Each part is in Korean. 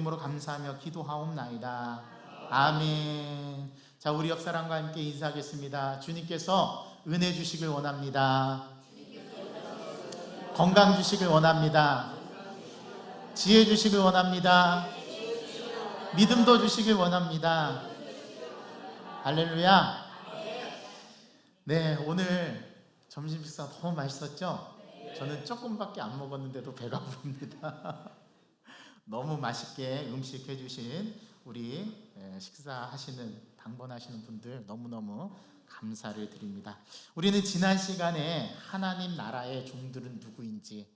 이름으로 감사하며 기도하옵나이다. 아멘. 자, 우리 옆사람과 함께 인사하겠습니다. 주님께서 은혜 주시길 원합니다. 건강 주시길 원합니다. 지혜 주시길 원합니다. 믿음도 주시길 원합니다. 할렐루야. 네, 오늘 점심 식사 너무 맛있었죠? 저는 조금밖에 안 먹었는데도 배가 부릅니다. 너무 맛있게 음식 해주신 우리 식사하시는 방문하시는 분들 너무너무 감사를 드립니다. 우리는 지난 시간에 하나님 나라의 종들은 누구인지,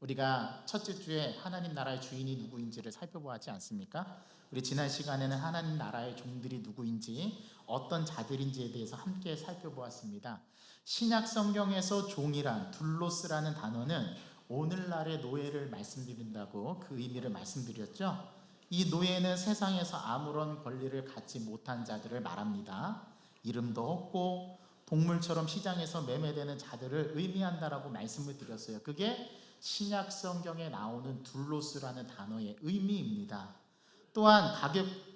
우리가 첫째 주에 하나님 나라의 주인이 누구인지를 살펴보았지 않습니까? 우리 지난 시간에는 하나님 나라의 종들이 누구인지, 어떤 자들인지에 대해서 함께 살펴보았습니다. 신약 성경에서 종이란, 둘로스라는 단어는 오늘날의 노예를 말씀드린다고 그 의미를 말씀드렸죠. 이 노예는 세상에서 아무런 권리를 갖지 못한 자들을 말합니다. 이름도 없고 동물처럼 시장에서 매매되는 자들을 의미한다라고 말씀을 드렸어요. 그게 신약 성경에 나오는 둘로스라는 단어의 의미입니다. 또한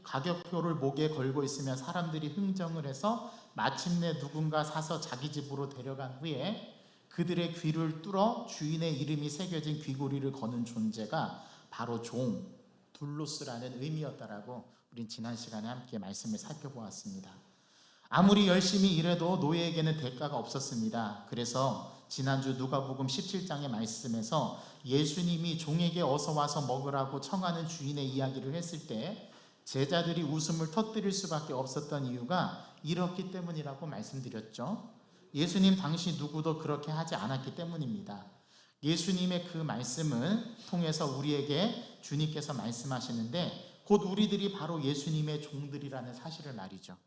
가격표를 목에 걸고 있으면 사람들이 흥정을 해서 마침내 누군가 사서 자기 집으로 데려간 후에 그들의 귀를 뚫어 주인의 이름이 새겨진 귀고리를 거는 존재가 바로 종, 둘로스라는 의미였다라고 우린 지난 시간에 함께 말씀을 살펴보았습니다. 아무리 열심히 일해도 노예에게는 대가가 없었습니다. 그래서 지난주 누가복음 17장의 말씀에서 예수님이 종에게 어서 와서 먹으라고 청하는 주인의 이야기를 했을 때 제자들이 웃음을 터뜨릴 수밖에 없었던 이유가 이렇기 때문이라고 말씀드렸죠. 예수님 당시 누구도 그렇게 하지 않았기 때문입니다. 예수님의 그 말씀을 통해서 우리에게 주님께서 말씀하시는데 곧 우리들이 바로 예수님의 종들이라는 사실을 말이죠.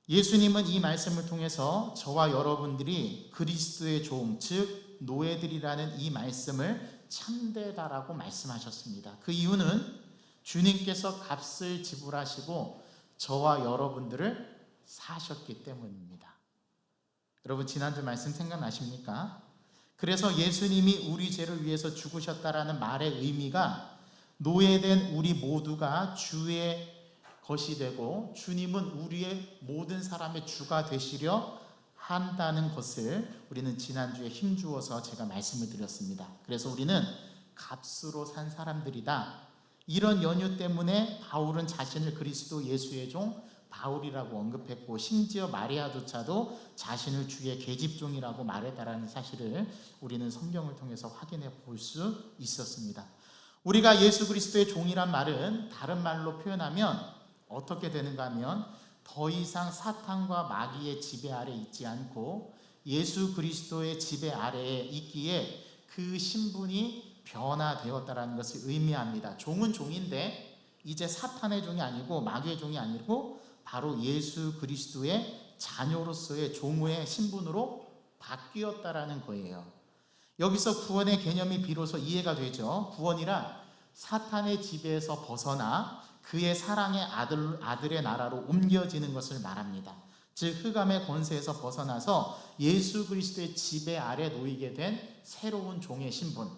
예수님은 이 말씀을 통해서 저와 여러분들이 그리스도의 종, 즉 노예들이라는 이 말씀을 참되다라고 말씀하셨습니다. 그 이유는 주님께서 값을 지불하시고 저와 여러분들을 사셨기 때문입니다. 여러분 지난주 말씀 생각나십니까? 그래서 예수님이 우리 죄를 위해서 죽으셨다라는 말의 의미가 노예된 우리 모두가 주의 것이 되고 주님은 우리의 모든 사람의 주가 되시려 한다는 것을 우리는 지난주에 힘주어서 제가 말씀을 드렸습니다. 그래서 우리는 값으로 산 사람들이다. 이런 연유 때문에 바울은 자신을 그리스도 예수의 종 바울이라고 언급했고 심지어 마리아조차도 자신을 주의 계집종이라고 말했다라는 사실을 우리는 성경을 통해서 확인해 볼 수 있었습니다. 우리가 예수 그리스도의 종이란 말은 다른 말로 표현하면 어떻게 되는가 하면 더 이상 사탄과 마귀의 지배 아래 있지 않고 예수 그리스도의 지배 아래에 있기에 그 신분이 변화되었다라는 것을 의미합니다. 종은 종인데 이제 사탄의 종이 아니고 마귀의 종이 아니고 바로 예수 그리스도의 자녀로서의 종의 신분으로 바뀌었다라는 거예요. 여기서 구원의 개념이 비로소 이해가 되죠. 구원이란 사탄의 지배에서 벗어나 그의 사랑의 아들의 나라로 옮겨지는 것을 말합니다. 즉 흑암의 권세에서 벗어나서 예수 그리스도의 지배 아래 놓이게 된 새로운 종의 신분.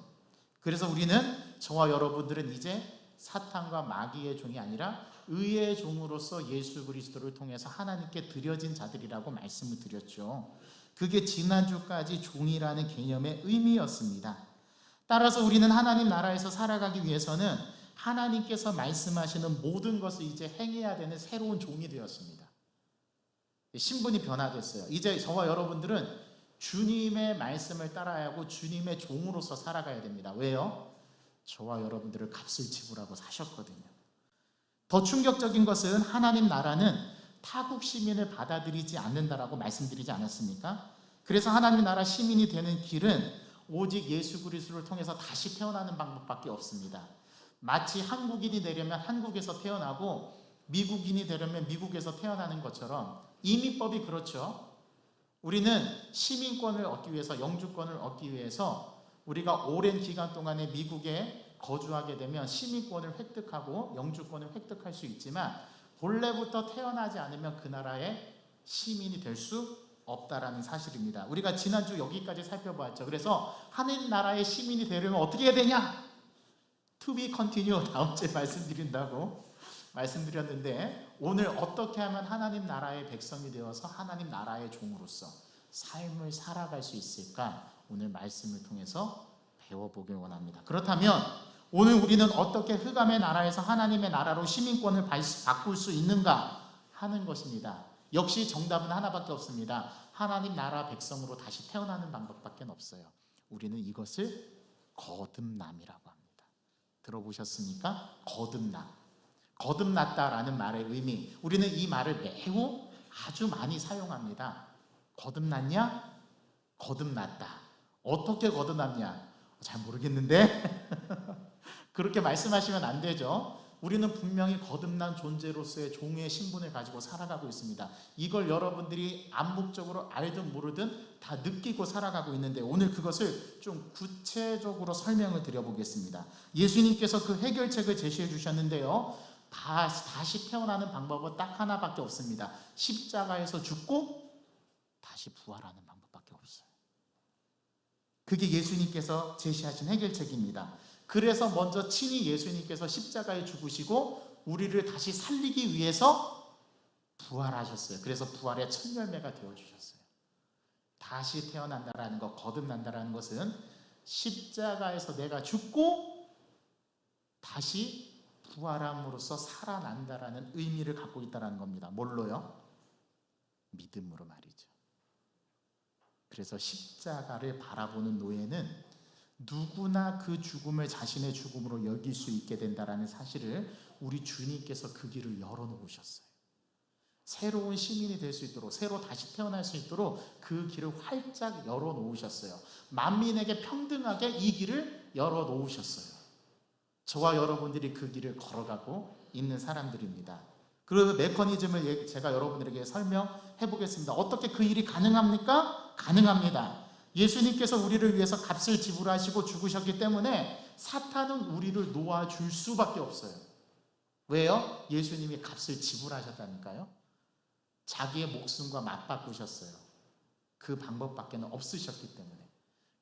그래서 우리는 저와 여러분들은 이제 사탄과 마귀의 종이 아니라 의의 종으로서 예수 그리스도를 통해서 하나님께 드려진 자들이라고 말씀을 드렸죠. 그게 지난주까지 종이라는 개념의 의미였습니다. 따라서 우리는 하나님 나라에서 살아가기 위해서는 하나님께서 말씀하시는 모든 것을 이제 행해야 되는 새로운 종이 되었습니다. 신분이 변화됐어요. 이제 저와 여러분들은 주님의 말씀을 따라야 하고 주님의 종으로서 살아가야 됩니다. 왜요? 저와 여러분들을 값을 지불하고 사셨거든요. 더 충격적인 것은 하나님 나라는 타국 시민을 받아들이지 않는다라고 말씀드리지 않았습니까? 그래서 하나님 나라 시민이 되는 길은 오직 예수 그리스도를 통해서 다시 태어나는 방법밖에 없습니다. 마치 한국인이 되려면 한국에서 태어나고 미국인이 되려면 미국에서 태어나는 것처럼 이민법이 그렇죠. 우리는 시민권을 얻기 위해서, 영주권을 얻기 위해서 우리가 오랜 기간 동안에 미국에 거주하게 되면 시민권을 획득하고 영주권을 획득할 수 있지만 본래부터 태어나지 않으면 그 나라의 시민이 될 수 없다라는 사실입니다. 우리가 지난주 여기까지 살펴봤죠. 그래서 하나님 나라의 시민이 되려면 어떻게 해야 되냐? To be continue 다음 주에 말씀드린다고 말씀드렸는데, 오늘 어떻게 하면 하나님 나라의 백성이 되어서 하나님 나라의 종으로서 삶을 살아갈 수 있을까, 오늘 말씀을 통해서 배워보길 원합니다. 그렇다면 오늘 우리는 어떻게 흑암의 나라에서 하나님의 나라로 시민권을 바꿀 수 있는가 하는 것입니다. 역시 정답은 하나밖에 없습니다. 하나님 나라 백성으로 다시 태어나는 방법밖에 없어요. 우리는 이것을 거듭남이라고 합니다. 들어보셨습니까? 거듭남. 거듭났다라는 말의 의미, 우리는 이 말을 매우 아주 많이 사용합니다. 거듭났냐? 거듭났다. 어떻게 거듭났냐? 잘 모르겠는데 그렇게 말씀하시면 안 되죠. 우리는 분명히 거듭난 존재로서의 종의 신분을 가지고 살아가고 있습니다. 이걸 여러분들이 암묵적으로 알든 모르든 다 느끼고 살아가고 있는데, 오늘 그것을 좀 구체적으로 설명을 드려보겠습니다. 예수님께서 그 해결책을 제시해 주셨는데요, 다시 태어나는 방법은 딱 하나밖에 없습니다. 십자가에서 죽고 다시 부활하는 방법밖에 없어요. 그게 예수님께서 제시하신 해결책입니다. 그래서 먼저 친히 예수님께서 십자가에 죽으시고 우리를 다시 살리기 위해서 부활하셨어요. 그래서 부활의 첫 열매가 되어주셨어요. 다시 태어난다라는 것, 거듭난다라는 것은 십자가에서 내가 죽고 다시 부활함으로써 살아난다라는 의미를 갖고 있다는 겁니다. 뭘로요? 믿음으로 말이죠. 그래서 십자가를 바라보는 노예는 누구나 그 죽음을 자신의 죽음으로 여길 수 있게 된다라는 사실을 우리 주님께서 그 길을 열어놓으셨어요. 새로운 시민이 될 수 있도록, 새로 다시 태어날 수 있도록 그 길을 활짝 열어놓으셨어요. 만민에게 평등하게 이 길을 열어놓으셨어요. 저와 여러분들이 그 길을 걸어가고 있는 사람들입니다. 그 메커니즘을 제가 여러분들에게 설명해 보겠습니다. 어떻게 그 일이 가능합니까? 가능합니다. 예수님께서 우리를 위해서 값을 지불하시고 죽으셨기 때문에 사탄은 우리를 놓아줄 수밖에 없어요. 왜요? 예수님이 값을 지불하셨다니까요. 자기의 목숨과 맞바꾸셨어요. 그 방법밖에 없으셨기 때문에.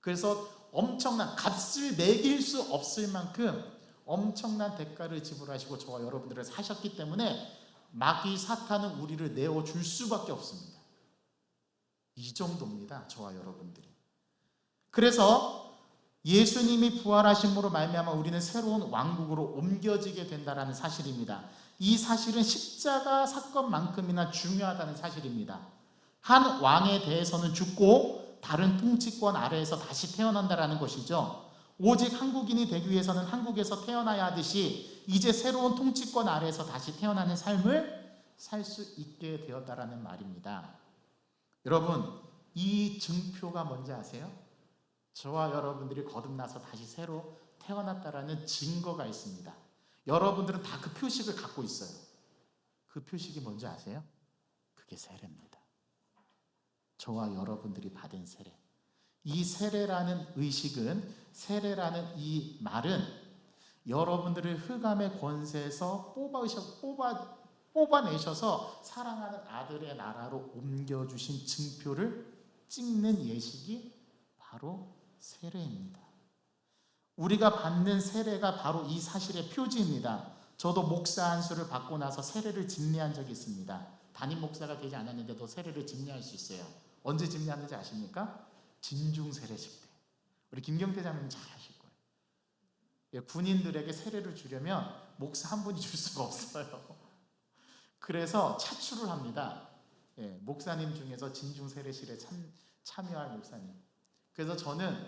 그래서 엄청난 값을 매길 수 없을 만큼 엄청난 대가를 지불하시고 저와 여러분들을 사셨기 때문에 마귀 사탄은 우리를 내어줄 수밖에 없습니다. 이 정도입니다. 저와 여러분들이. 그래서 예수님이 부활하심으로 말미암아 우리는 새로운 왕국으로 옮겨지게 된다는 사실입니다. 이 사실은 십자가 사건만큼이나 중요하다는 사실입니다. 한 왕에 대해서는 죽고 다른 통치권 아래에서 다시 태어난다는 것이죠. 오직 한국인이 되기 위해서는 한국에서 태어나야 하듯이 이제 새로운 통치권 아래에서 다시 태어나는 삶을 살 수 있게 되었다라는 말입니다. 여러분, 이 증표가 뭔지 아세요? 저와 여러분들이 거듭나서 다시 새로 태어났다라는 증거가 있습니다. 여러분들은 다 그 표식을 갖고 있어요. 그 표식이 뭔지 아세요? 그게 세례입니다. 저와 여러분들이 받은 세례. 이 세례라는 의식은, 세례라는 이 말은 여러분들을 흑암의 권세에서 뽑아내셔서 사랑하는 아들의 나라로 옮겨주신 증표를 찍는 예식이 바로 세례입니다. 우리가 받는 세례가 바로 이 사실의 표지입니다. 저도 목사 안수를 받고 나서 세례를 집례한 적이 있습니다. 담임 목사가 되지 않았는데도 세례를 집례할 수 있어요. 언제 집례하는지 아십니까? 진중 세례식 때. 우리 김경태 장로님 잘 아실 거예요. 예, 군인들에게 세례를 주려면 목사 한 분이 줄 수가 없어요. 그래서 차출을 합니다. 예, 목사님 중에서 진중 세례식에 참여할 목사님. 그래서 저는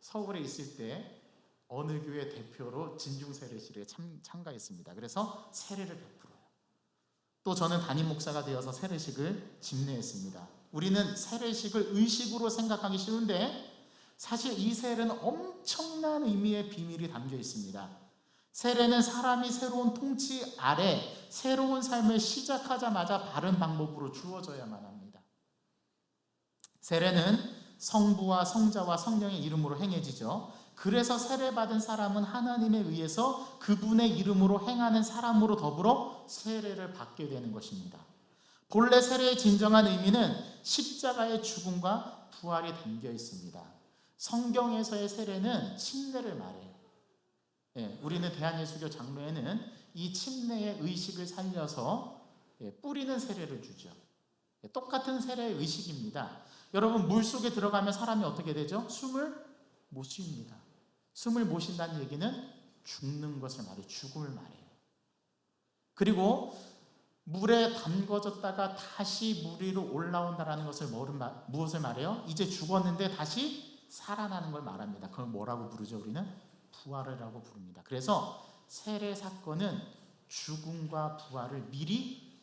서울에 있을 때 어느 교회 대표로 진중 세례식에 참가했습니다. 그래서 세례를 베풀어요. 또 저는 담임 목사가 되어서 세례식을 집례했습니다. 우리는 세례식을 의식으로 생각하기 쉬운데 사실 이 세례는 엄청난 의미의 비밀이 담겨 있습니다. 세례는 사람이 새로운 통치 아래 새로운 삶을 시작하자마자 바른 방법으로 주어져야만 합니다. 세례는 성부와 성자와 성령의 이름으로 행해지죠. 그래서 세례받은 사람은 하나님에 의해서 그분의 이름으로 행하는 사람으로 더불어 세례를 받게 되는 것입니다. 본래 세례의 진정한 의미는 십자가의 죽음과 부활이 담겨 있습니다. 성경에서의 세례는 침례를 말해요. 우리는 대한예수교 장로회는 이 침례의 의식을 살려서 뿌리는 세례를 주죠. 똑같은 세례의 의식입니다. 여러분, 물속에 들어가면 사람이 어떻게 되죠? 숨을 못 쉽니다. 숨을 못 쉰다는 얘기는 죽는 것을 말해요. 죽음을 말해요. 그리고 물에 담궈졌다가 다시 물 위로 올라온다는 것을 무엇을 말해요? 이제 죽었는데 다시 살아나는 걸 말합니다. 그걸 뭐라고 부르죠? 우리는 부활이라고 부릅니다. 그래서 세례 사건은 죽음과 부활을 미리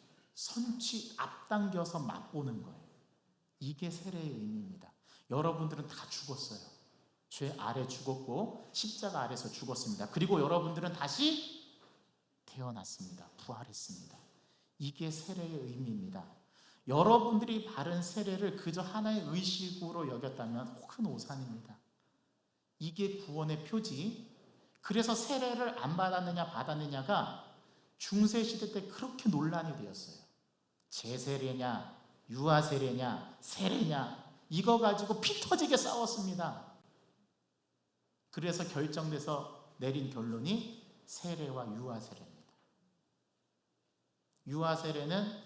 앞당겨서 맛보는 거예요. 이게 세례의 의미입니다. 여러분들은 다 죽었어요. 죄 아래 죽었고 십자가 아래서 죽었습니다. 그리고 여러분들은 다시 태어났습니다. 부활했습니다. 이게 세례의 의미입니다. 여러분들이 바른 세례를 그저 하나의 의식으로 여겼다면 큰 오산입니다. 이게 구원의 표지. 그래서 세례를 안 받았느냐 받았느냐가 중세시대 때 그렇게 논란이 되었어요. 제세례냐 유아세례냐 세례냐 이거 가지고 피 터지게 싸웠습니다. 그래서 결정돼서 내린 결론이 세례와 유아세례입니다. 유아세례는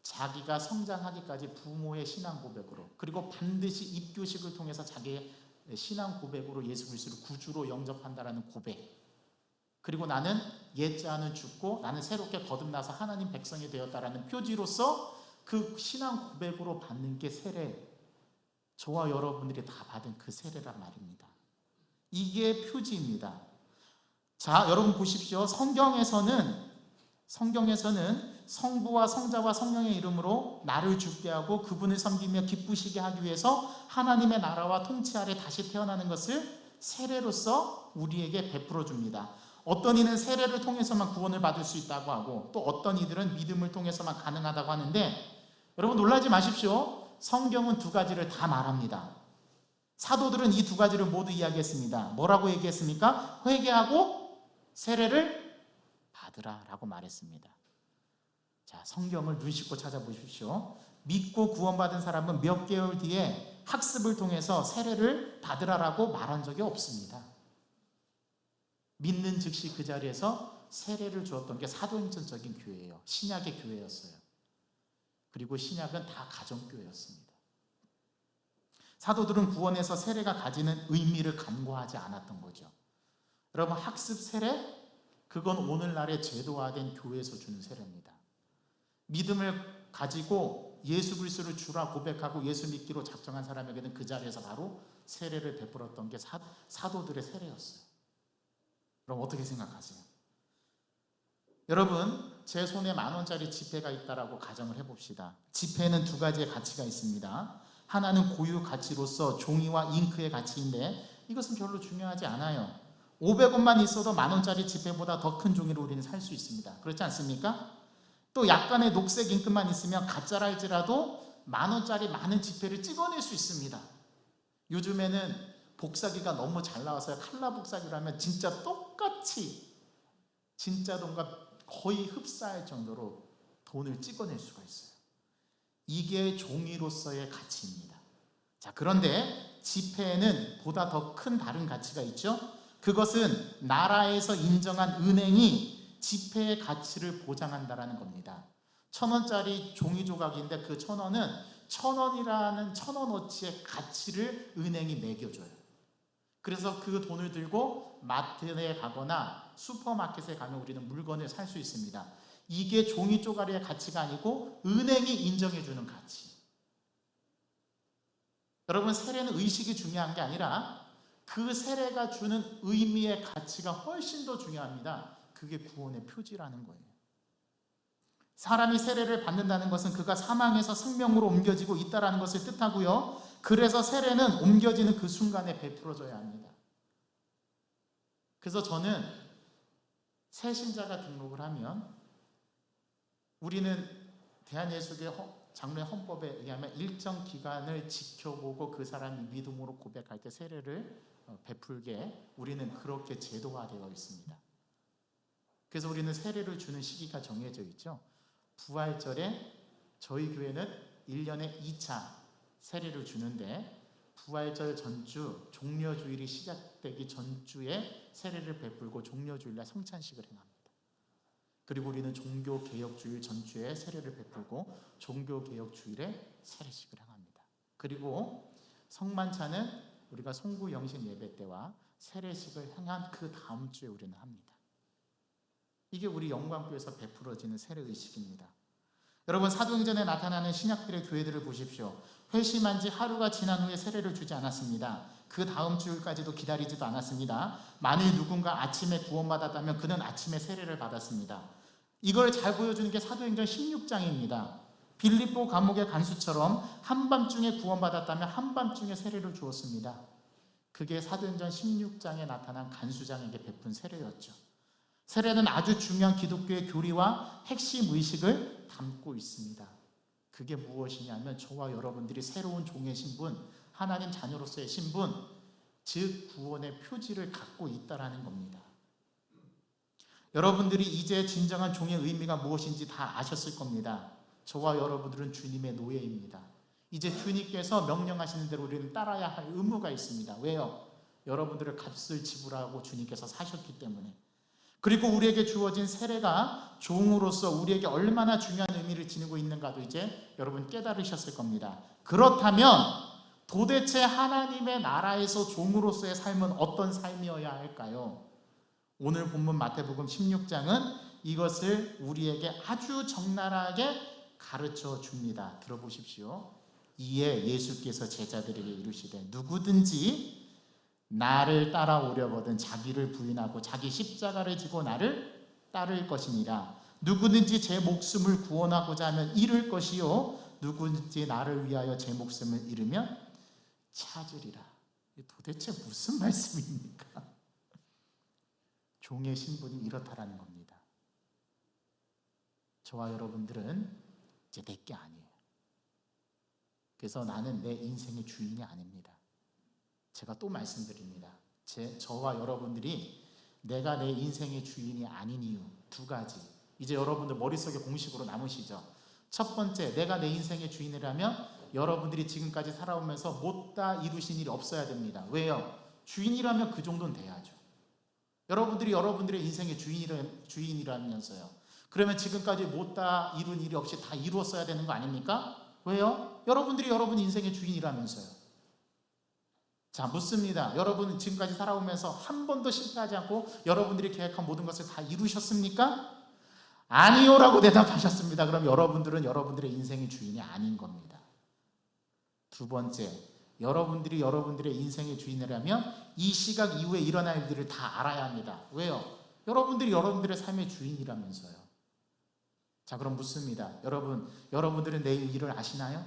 자기가 성장하기까지 부모의 신앙 고백으로, 그리고 반드시 입교식을 통해서 자기의 신앙 고백으로 예수 그리스도를 구주로 영접한다라는 고백, 그리고 나는 옛자는 죽고 나는 새롭게 거듭나서 하나님 백성이 되었다라는 표지로서 그 신앙 고백으로 받는 게 세례, 저와 여러분들이 다 받은 그 세례란 말입니다. 이게 표지입니다. 자, 여러분 보십시오. 성경에서는 성부와 성자와 성령의 이름으로 나를 죽게 하고 그분을 섬기며 기쁘시게 하기 위해서 하나님의 나라와 통치 아래 다시 태어나는 것을 세례로서 우리에게 베풀어 줍니다. 어떤 이는 세례를 통해서만 구원을 받을 수 있다고 하고, 또 어떤 이들은 믿음을 통해서만 가능하다고 하는데, 여러분 놀라지 마십시오. 성경은 두 가지를 다 말합니다. 사도들은 이 두 가지를 모두 이야기했습니다. 뭐라고 얘기했습니까? 회개하고 세례를 받으라 라고 말했습니다. 자, 성경을 눈 씻고 찾아보십시오. 믿고 구원받은 사람은 몇 개월 뒤에 학습을 통해서 세례를 받으라라고 말한 적이 없습니다. 믿는 즉시 그 자리에서 세례를 주었던 게 사도행전적인 교회예요. 신약의 교회였어요. 그리고 신약은 다 가정교회였습니다. 사도들은 구원에서 세례가 가지는 의미를 간과하지 않았던 거죠. 여러분, 학습 세례, 그건 오늘날의 제도화된 교회에서 주는 세례입니다. 믿음을 가지고 예수 그리스도를 주라 고백하고 예수 믿기로 작정한 사람에게는 그 자리에서 바로 세례를 베풀었던 게 사도들의 세례였어요. 그럼 어떻게 생각하세요? 여러분, 제 손에 10,000원짜리 지폐가 있다라고 가정을 해봅시다. 지폐는 두 가지의 가치가 있습니다. 하나는 고유 가치로서 종이와 잉크의 가치인데 이것은 별로 중요하지 않아요. 500원만 있어도 10,000원짜리 지폐보다 더 큰 종이로 우리는 살 수 있습니다. 그렇지 않습니까? 또 약간의 녹색 잉크만 있으면 가짜라 할지라도 10,000원짜리 많은 지폐를 찍어낼 수 있습니다. 요즘에는 복사기가 너무 잘 나와서요. 칼라 복사기라면 진짜 똑같이 진짜 돈과 거의 흡사할 정도로 돈을 찍어낼 수가 있어요. 이게 종이로서의 가치입니다. 자, 그런데 지폐에는 보다 더 큰 다른 가치가 있죠. 그것은 나라에서 인정한 은행이 지폐의 가치를 보장한다라는 겁니다. 1,000원짜리 종이 조각인데 그 1,000원은 1,000원이라는 1,000원어치의 가치를 은행이 매겨줘요. 그래서 그 돈을 들고 마트에 가거나 슈퍼마켓에 가면 우리는 물건을 살 수 있습니다. 이게 종이 쪼가리의 가치가 아니고 은행이 인정해주는 가치. 여러분, 세례는 의식이 중요한 게 아니라 그 세례가 주는 의미의 가치가 훨씬 더 중요합니다. 그게 구원의 표지라는 거예요. 사람이 세례를 받는다는 것은 그가 사망에서 생명으로 옮겨지고 있다는 것을 뜻하고요. 그래서 세례는 옮겨지는 그 순간에 베풀어져야 합니다. 그래서 저는 새신자가 등록을 하면 우리는 대한예수교 장로의 헌법에 의하면 일정 기간을 지켜보고 그 사람이 믿음으로 고백할 때 세례를 베풀게 우리는 그렇게 제도화되어 있습니다. 그래서 우리는 세례를 주는 시기가 정해져 있죠. 부활절에 저희 교회는 1년에 2차 세례를 주는데 부활절 전주 종려주일이 시작되기 전주에 세례를 베풀고 종려주일날 성찬식을 행합니다. 그리고 우리는 종교개혁주일 전주에 세례를 베풀고 종교개혁주일에 세례식을 행합니다. 그리고 성만찬은 우리가 송구영신 예배 때와 세례식을 행한 그 다음 주에 우리는 합니다. 이게 우리 영광교회에서 베풀어지는 세례의식입니다. 여러분, 사도행전에 나타나는 신약들의 교회들을 보십시오. 회심한 지 하루가 지난 후에 세례를 주지 않았습니다. 그 다음 주일까지도 기다리지도 않았습니다. 만일 누군가 아침에 구원받았다면 그는 아침에 세례를 받았습니다. 이걸 잘 보여주는 게 사도행전 16장입니다. 빌립보 감옥의 간수처럼 한밤중에 구원받았다면 한밤중에 세례를 주었습니다. 그게 사도행전 16장에 나타난 간수장에게 베푼 세례였죠. 세례는 아주 중요한 기독교의 교리와 핵심 의식을 담고 있습니다. 그게 무엇이냐면 저와 여러분들이 새로운 종의 신분, 하나님 자녀로서의 신분, 즉 구원의 표지를 갖고 있다라는 겁니다. 여러분들이 이제 진정한 종의 의미가 무엇인지 다 아셨을 겁니다. 저와 여러분들은 주님의 노예입니다. 이제 주님께서 명령하시는 대로 우리는 따라야 할 의무가 있습니다. 왜요? 여러분들의 값을 지불하고 주님께서 사셨기 때문에. 그리고 우리에게 주어진 세례가 종으로서 우리에게 얼마나 중요한 의미를 지니고 있는가도 이제 여러분 깨달으셨을 겁니다. 그렇다면 도대체 하나님의 나라에서 종으로서의 삶은 어떤 삶이어야 할까요? 오늘 본문 마태복음 16장은 이것을 우리에게 아주 적나라하게 가르쳐 줍니다. 들어보십시오. 이에 예수께서 제자들에게 이르시되 누구든지 나를 따라오려거든 자기를 부인하고 자기 십자가를 지고 나를 따를 것이니라. 누구든지 제 목숨을 구원하고자 하면 잃을 것이요 누구든지 나를 위하여 제 목숨을 잃으면 찾으리라. 도대체 무슨 말씀입니까? 종의 신분이 이렇다라는 겁니다. 저와 여러분들은 이제 내게 아니에요. 그래서 나는 내 인생의 주인이 아닙니다. 제가 또 말씀드립니다. 저와 여러분들이 내가 내 인생의 주인이 아닌 이유 두 가지. 이제 여러분들 머릿속에 공식으로 남으시죠. 첫 번째, 내가 내 인생의 주인이라면 여러분들이 지금까지 살아오면서 못다 이루신 일이 없어야 됩니다. 왜요? 주인이라면 그 정도는 돼야죠. 여러분들이 여러분들의 인생의 주인이라면서요. 그러면 지금까지 못다 이룬 일이 없이 다 이루었어야 되는 거 아닙니까? 왜요? 여러분들이 여러분 인생의 주인이라면서요. 자, 묻습니다. 여러분 지금까지 살아오면서 한 번도 실패하지 않고 여러분들이 계획한 모든 것을 다 이루셨습니까? 아니요라고 대답하셨습니다. 그럼 여러분들은 여러분들의 인생의 주인이 아닌 겁니다. 두 번째, 여러분들이 여러분들의 인생의 주인이라면 이 시각 이후에 일어날 일들을 다 알아야 합니다. 왜요? 여러분들이 여러분들의 삶의 주인이라면서요. 자, 그럼 묻습니다. 여러분들은 내일 일을 아시나요?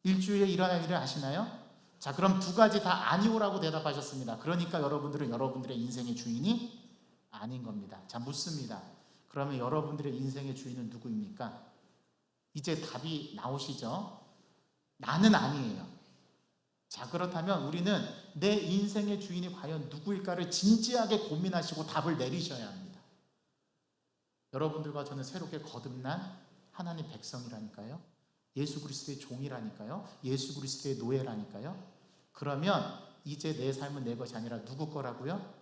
일주일에 일어날 일을 아시나요? 자, 그럼 두 가지 다 아니오라고 대답하셨습니다. 그러니까 여러분들은 여러분들의 인생의 주인이 아닌 겁니다. 자, 묻습니다. 그러면 여러분들의 인생의 주인은 누구입니까? 이제 답이 나오시죠? 나는 아니에요. 자, 그렇다면 우리는 내 인생의 주인이 과연 누구일까를 진지하게 고민하시고 답을 내리셔야 합니다. 여러분들과 저는 새롭게 거듭난 하나님 백성이라니까요. 예수 그리스도의 종이라니까요. 예수 그리스도의 노예라니까요. 그러면 이제 내 삶은 내 것이 아니라 누구 거라고요?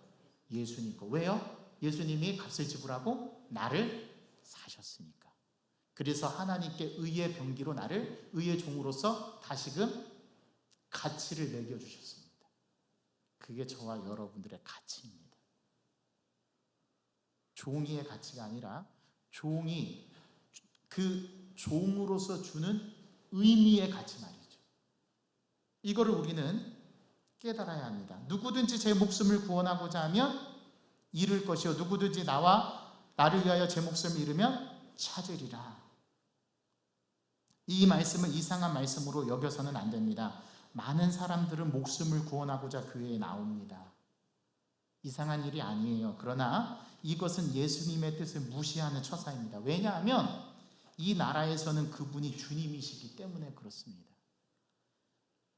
예수님 거. 왜요? 예수님이 값을 지불하고 나를 사셨으니까. 그래서 하나님께 의의 병기로 나를 의의 종으로서 다시금 가치를 매겨주셨습니다. 그게 저와 여러분들의 가치입니다. 종이의 가치가 아니라 종이 그 종으로서 주는 의미의 가치 말이죠. 이거를 우리는 깨달아야 합니다. 누구든지 제 목숨을 구원하고자 하면 잃을 것이요 누구든지 나를 위하여 제 목숨을 잃으면 찾으리라. 이 말씀을 이상한 말씀으로 여겨서는 안 됩니다. 많은 사람들은 목숨을 구원하고자 교회에 나옵니다. 이상한 일이 아니에요. 그러나 이것은 예수님의 뜻을 무시하는 처사입니다. 왜냐하면 이 나라에서는 그분이 주님이시기 때문에 그렇습니다.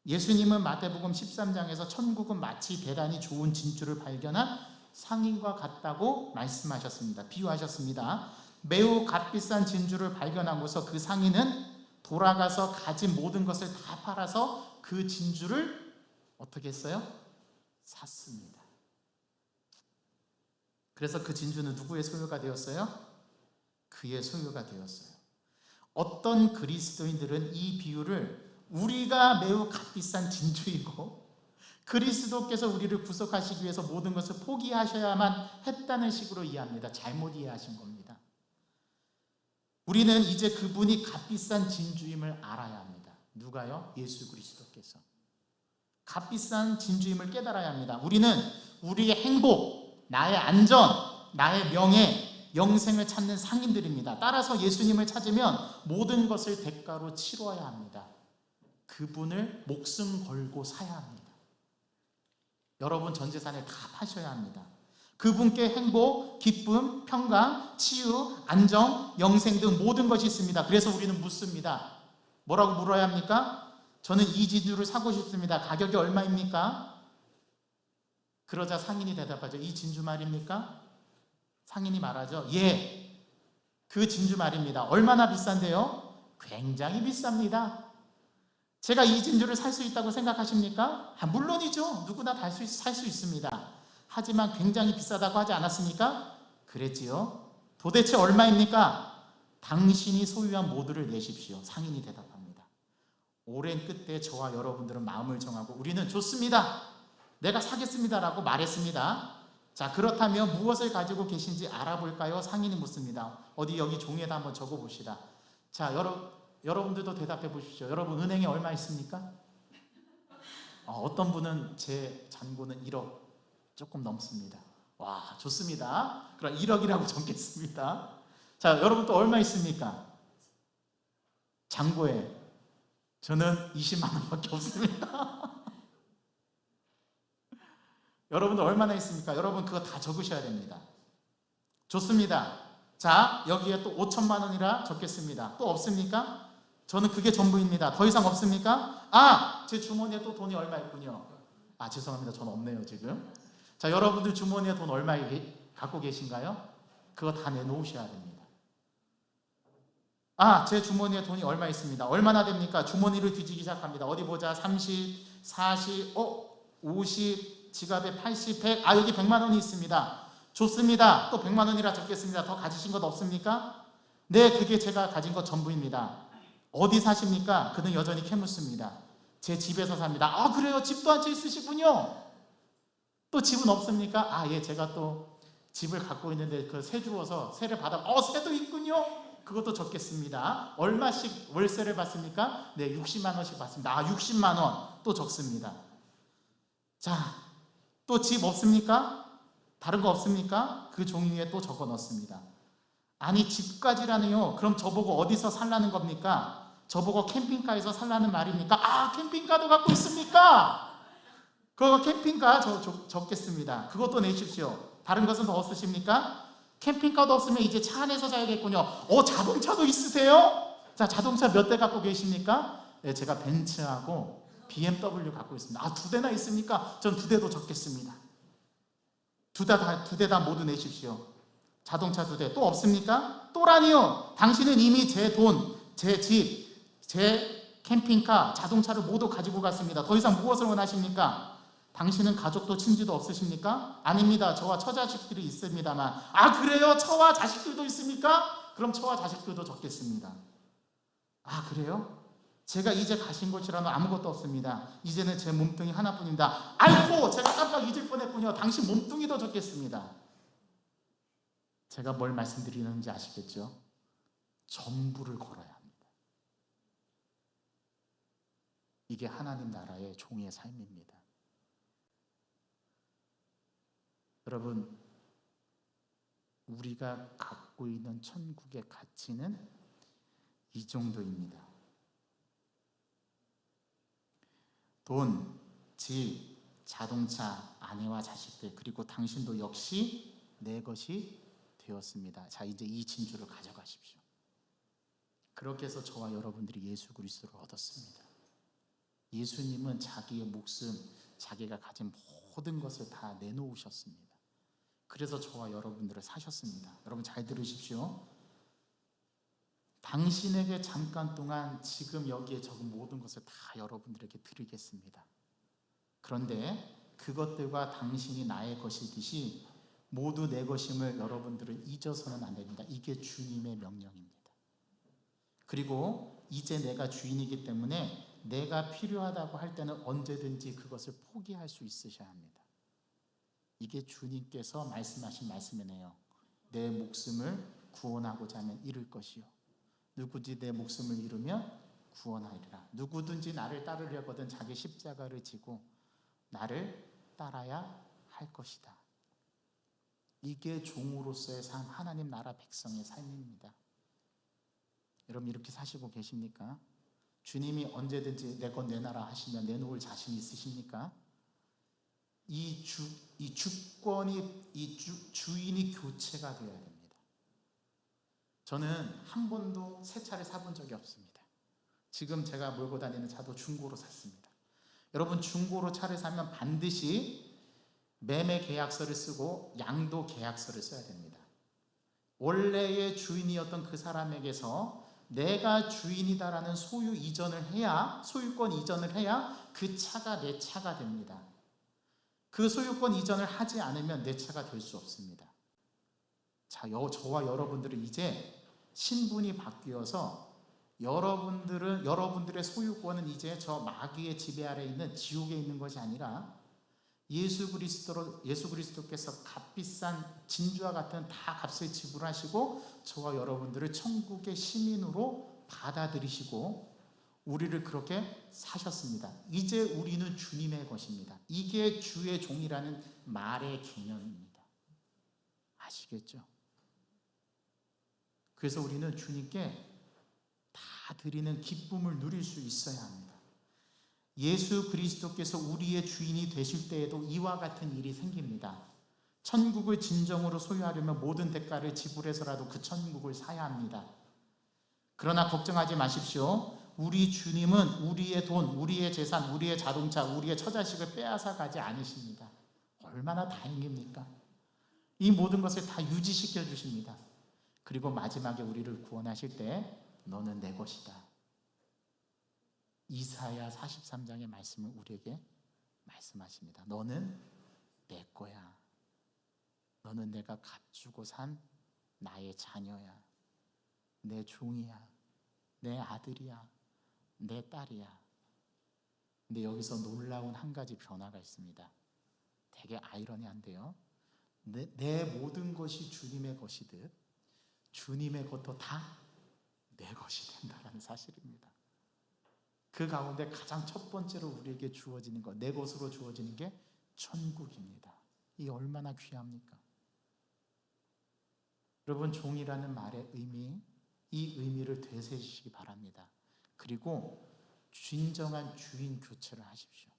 예수님은 마태복음 13장에서 천국은 마치 대단히 좋은 진주를 발견한 상인과 같다고 말씀하셨습니다. 비유하셨습니다. 매우 값비싼 진주를 발견하고서 그 상인은 돌아가서 가진 모든 것을 다 팔아서 그 진주를 어떻게 했어요? 샀습니다. 그래서 그 진주는 누구의 소유가 되었어요? 그의 소유가 되었어요. 어떤 그리스도인들은 이 비유를 우리가 매우 값비싼 진주이고 그리스도께서 우리를 구속하시기 위해서 모든 것을 포기하셔야만 했다는 식으로 이해합니다. 잘못 이해하신 겁니다. 우리는 이제 그분이 값비싼 진주임을 알아야 합니다. 누가요? 예수 그리스도께서. 값비싼 진주임을 깨달아야 합니다. 우리는 우리의 행복, 나의 안전, 나의 명예, 영생을 찾는 상인들입니다. 따라서 예수님을 찾으면 모든 것을 대가로 치러야 합니다. 그분을 목숨 걸고 사야 합니다. 여러분 전 재산을 다 파셔야 합니다. 그분께 행복, 기쁨, 평강, 치유, 안정, 영생 등 모든 것이 있습니다. 그래서 우리는 묻습니다. 뭐라고 물어야 합니까? 저는 이 진주를 사고 싶습니다. 가격이 얼마입니까? 그러자 상인이 대답하죠. 이 진주 말입니까? 상인이 말하죠. 예, 그 진주 말입니다. 얼마나 비싼데요? 굉장히 비쌉니다. 제가 이 진주를 살 수 있다고 생각하십니까? 물론이죠. 누구나 살 수 있습니다. 하지만 굉장히 비싸다고 하지 않았습니까? 그랬지요. 도대체 얼마입니까? 당신이 소유한 모두를 내십시오. 상인이 대답합니다. 오랜 끝에 저와 여러분들은 마음을 정하고 우리는 좋습니다. 내가 사겠습니다라고 말했습니다. 자, 그렇다면 무엇을 가지고 계신지 알아볼까요? 상인이 묻습니다. 어디 여기 종이에다 한번 적어봅시다. 자, 여러분들도 대답해 보십시오. 여러분 은행에 얼마 있습니까? 어떤 분은 제 잔고는 1억 조금 넘습니다. 와, 좋습니다. 그럼 1억이라고 적겠습니다. 자, 여러분 또 얼마 있습니까? 잔고에 저는 20만 원밖에 없습니다. 여러분들 얼마나 있습니까? 여러분 그거 다 적으셔야 됩니다. 좋습니다. 자, 여기에 또 5천만 원이라 적겠습니다. 또 없습니까? 저는 그게 전부입니다. 더 이상 없습니까? 제 주머니에 또 돈이 얼마 있군요. 죄송합니다. 저는 없네요 지금. 자, 여러분들 주머니에 돈 얼마 갖고 계신가요? 그거 다 내놓으셔야 됩니다. 제 주머니에 돈이 얼마 있습니다. 얼마나 됩니까? 주머니를 뒤지기 시작합니다. 어디 보자. 30, 40, 50, 지갑에 80, 100. 여기 100만 원이 있습니다. 좋습니다. 또 100만 원이라 적겠습니다. 더 가지신 것 없습니까? 네, 그게 제가 가진 것 전부입니다. 어디 사십니까? 그는 여전히 캐묻습니다. 제 집에서 삽니다. 그래요? 집도 한 채 있으시군요. 또 집은 없습니까? 예, 제가 또 집을 갖고 있는데 그 세 주어서 세를 받아. 세도 있군요. 그것도 적겠습니다. 얼마씩 월세를 받습니까? 네, 60만 원씩 받습니다. 60만 원 또 적습니다. 자, 또 집 없습니까? 다른 거 없습니까? 그 종이 위에 또 적어 넣습니다. 아니, 집까지라니요. 그럼 저보고 어디서 살라는 겁니까? 저보고 캠핑카에서 살라는 말입니까? 캠핑카도 갖고 있습니까? 그거 캠핑카 적겠습니다. 그것도 내십시오. 다른 것은 더 없으십니까? 캠핑카도 없으면 이제 차 안에서 자야겠군요. 자동차도 있으세요? 자, 자동차 몇 대 갖고 계십니까? 네, 제가 벤츠하고 BMW 갖고 있습니다. 2대나 있습니까? 전 2대도 적겠습니다. 두 대 다 모두 내십시오. 자동차 2대. 또 없습니까? 또라니요. 당신은 이미 제 돈, 제 집, 제 캠핑카, 자동차를 모두 가지고 갔습니다. 더 이상 무엇을 원하십니까? 당신은 가족도 친지도 없으십니까? 아닙니다. 저와 처자식들이 있습니다만. 그래요? 처와 자식들도 있습니까? 그럼 처와 자식들도 적겠습니다. 그래요? 제가 이제 가신 곳이라는 아무것도 없습니다. 이제는 제 몸뚱이 하나뿐입니다. 아이고, 제가 깜빡 잊을 뻔했군요. 당신 몸뚱이도 적겠습니다. 제가 뭘 말씀드리는지 아시겠죠? 전부를 걸어야 합니다. 이게 하나님 나라의 종의 삶입니다. 여러분, 우리가 갖고 있는 천국의 가치는 이 정도입니다. 돈, 집, 자동차, 아내와 자식들, 그리고 당신도 역시 내 것이 되었습니다. 자, 이제 이 진주를 가져가십시오. 그렇게 해서 저와 여러분들이 예수 그리스도를 얻었습니다. 예수님은 자기의 목숨, 자기가 가진 모든 것을 다 내놓으셨습니다. 그래서 저와 여러분들을 사셨습니다. 여러분 잘 들으십시오. 당신에게 잠깐 동안 지금 여기에 적은 모든 것을 다 여러분들에게 드리겠습니다. 그런데 그것들과 당신이 나의 것이듯이 모두 내 것임을 여러분들은 잊어서는 안 됩니다. 이게 주님의 명령입니다. 그리고 이제 내가 주인이기 때문에 내가 필요하다고 할 때는 언제든지 그것을 포기할 수 있으셔야 합니다. 이게 주님께서 말씀하신 말씀이네요. 내 목숨을 구원하고자 하면 잃을 것이요, 누구든지 내 목숨을 잃으면 구원하리라. 누구든지 나를 따르려거든 자기 십자가를 지고 나를 따라야 할 것이다. 이게 종으로서의 삶, 하나님 나라 백성의 삶입니다. 여러분 이렇게 사시고 계십니까? 주님이 언제든지 내 것 내놔라 하시면 내놓을 자신 있으십니까? 이 주권이, 주인이 교체가 되어야 됩니다. 저는 한 번도 새 차를 사본 적이 없습니다. 지금 제가 몰고 다니는 차도 중고로 샀습니다. 여러분 중고로 차를 사면 반드시 매매 계약서를 쓰고 양도 계약서를 써야 됩니다. 원래의 주인이었던 그 사람에게서 내가 주인이다라는 소유권 이전을 해야 그 차가 내 차가 됩니다. 그 소유권 이전을 하지 않으면 내 차가 될 수 없습니다. 자, 저와 여러분들은 이제 신분이 바뀌어서 여러분들의 소유권은 이제 저 마귀의 지배 아래 있는 지옥에 있는 것이 아니라 예수 그리스도께서 값비싼 진주와 같은 다 값을 지불하시고 저와 여러분들을 천국의 시민으로 받아들이시고 우리를 그렇게 사셨습니다. 이제 우리는 주님의 것입니다. 이게 주의 종이라는 말의 개념입니다. 아시겠죠? 그래서 우리는 주님께 다 드리는 기쁨을 누릴 수 있어야 합니다. 예수 그리스도께서 우리의 주인이 되실 때에도 이와 같은 일이 생깁니다. 천국을 진정으로 소유하려면 모든 대가를 지불해서라도 그 천국을 사야 합니다. 그러나 걱정하지 마십시오. 우리 주님은 우리의 돈, 우리의 재산, 우리의 자동차, 우리의 처자식을 빼앗아 가지 않으십니다. 얼마나 다행입니까? 이 모든 것을 다 유지시켜 주십니다. 그리고 마지막에 우리를 구원하실 때 너는 내 것이다. 이사야 43장의 말씀을 우리에게 말씀하십니다. 너는 내 거야. 너는 내가 값주고 산 나의 자녀야. 내 종이야. 내 아들이야. 내 딸이야. 근데 여기서 놀라운 한 가지 변화가 있습니다. 되게 아이러니한데요. 내 모든 것이 주님의 것이듯 주님의 것도 다 내 것이 된다라는 사실입니다. 그 가운데 가장 첫 번째로 우리에게 주어지는 것, 내 것으로 주어지는 게 천국입니다. 이게 얼마나 귀합니까? 여러분 종이라는 말의 의미, 이 의미를 되새기시기 바랍니다. 그리고 진정한 주인 교체를 하십시오.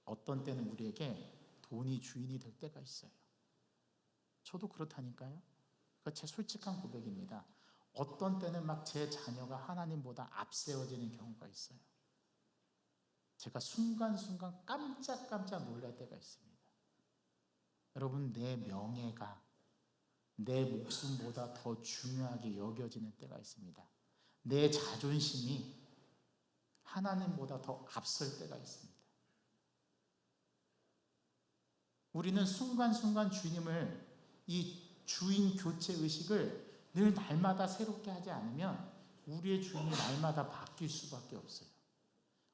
어떤 때는 우리에게 돈이 주인이 될 때가 있어요. 저도 그렇다니까요. 그러니까 제 솔직한 고백입니다. 어떤 때는 막 제 자녀가 하나님보다 앞세워지는 경우가 있어요. 제가 순간순간 깜짝깜짝 놀랄 때가 있습니다. 여러분 내 명예가 내 목숨보다 더 중요하게 여겨지는 때가 있습니다. 내 자존심이 하나님보다 더 앞설 때가 있습니다. 우리는 순간순간 주님을, 이 주인 교체 의식을 늘 날마다 새롭게 하지 않으면 우리의 주인이 날마다 바뀔 수밖에 없어요.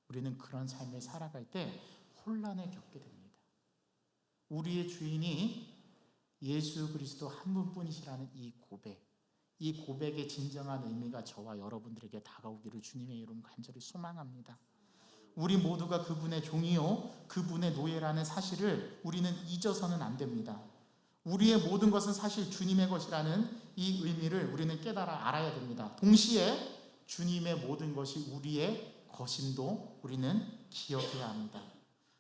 우리는 그런 삶을 살아갈 때 혼란을 겪게 됩니다. 우리의 주인이 예수 그리스도 한 분뿐이시라는 이 고백의 진정한 의미가 저와 여러분들에게 다가오기를 주님의 이름 간절히 소망합니다. 우리 모두가 그분의 종이요 그분의 노예라는 사실을 우리는 잊어서는 안 됩니다. 우리의 모든 것은 사실 주님의 것이라는 이 의미를 우리는 깨달아 알아야 됩니다. 동시에 주님의 모든 것이 우리의 것임도 우리는 기억해야 합니다.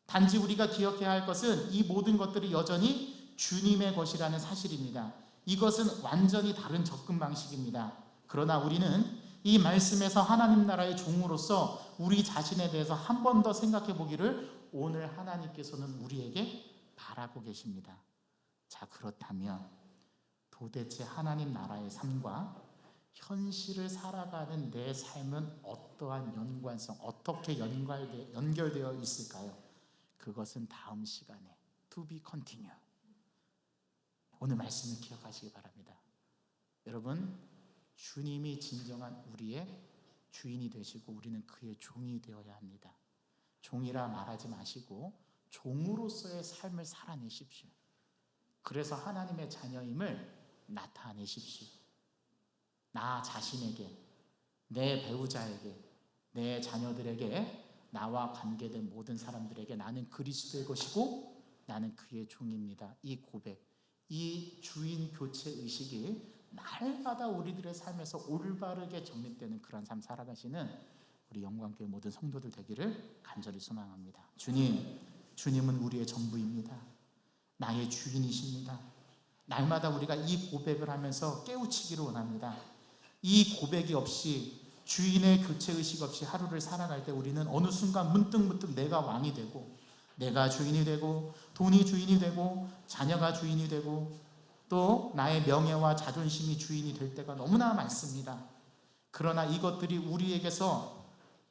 단지 우리가 기억해야 할 것은 이 모든 것들이 여전히 주님의 것이라는 사실입니다. 이것은 완전히 다른 접근 방식입니다. 그러나 우리는 이 말씀에서 하나님 나라의 종으로서 우리 자신에 대해서 한 번 더 생각해 보기를 오늘 하나님께서는 우리에게 바라고 계십니다. 자, 그렇다면 도대체 하나님 나라의 삶과 현실을 살아가는 내 삶은 어떠한 연관성, 어떻게 연결되어 있을까요? 그것은 다음 시간에 to be continue. 오늘 말씀을 기억하시기 바랍니다. 여러분, 주님이 진정한 우리의 주인이 되시고 우리는 그의 종이 되어야 합니다. 종이라 말하지 마시고 종으로서의 삶을 살아내십시오. 그래서 하나님의 자녀임을 나타내십시오. 나 자신에게, 내 배우자에게, 내 자녀들에게, 나와 관계된 모든 사람들에게 나는 그리스도의 것이고 나는 그의 종입니다. 이 고백, 이 주인 교체 의식이 날마다 우리들의 삶에서 올바르게 정립되는 그런 삶 살아가시는 우리 영광교회 모든 성도들 되기를 간절히 소망합니다. 주님은 우리의 전부입니다. 나의 주인이십니다. 날마다 우리가 이 고백을 하면서 깨우치기를 원합니다. 이 고백이 없이, 주인의 교체의식 없이 하루를 살아갈 때 우리는 어느 순간 문득 내가 왕이 되고, 내가 주인이 되고, 돈이 주인이 되고, 자녀가 주인이 되고, 또 나의 명예와 자존심이 주인이 될 때가 너무나 많습니다. 그러나 이것들이 우리에게서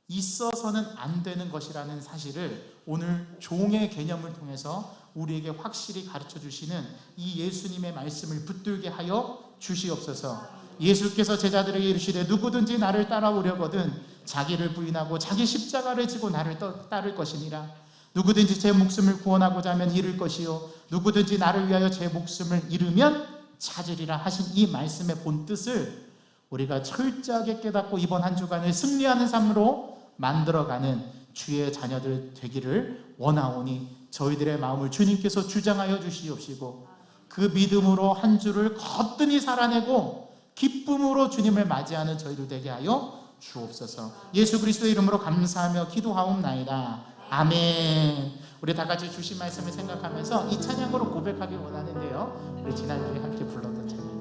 있어서는 안 되는 것이라는 사실을 오늘 종의 개념을 통해서 우리에게 확실히 가르쳐 주시는 이 예수님의 말씀을 붙들게 하여 주시옵소서. 예수께서 제자들에게 이르시되 누구든지 나를 따라오려거든 자기를 부인하고 자기 십자가를 지고 나를 따를 것이니라. 누구든지 제 목숨을 구원하고자 하면 잃을 것이요 누구든지 나를 위하여 제 목숨을 잃으면 찾으리라 하신 이 말씀의 본뜻을 우리가 철저하게 깨닫고 이번 한 주간을 승리하는 삶으로 만들어가는 주의 자녀들 되기를 원하오니 저희들의 마음을 주님께서 주장하여 주시옵시고 그 믿음으로 한 주를 거뜬히 살아내고 기쁨으로 주님을 맞이하는 저희들 되게 하여 주옵소서. 예수 그리스도의 이름으로 감사하며 기도하옵나이다. 아멘. 우리 다 같이 주신 말씀을 생각하면서 이 찬양으로 고백하길 원하는데요, 우리 지난주에 함께 불렀던 찬양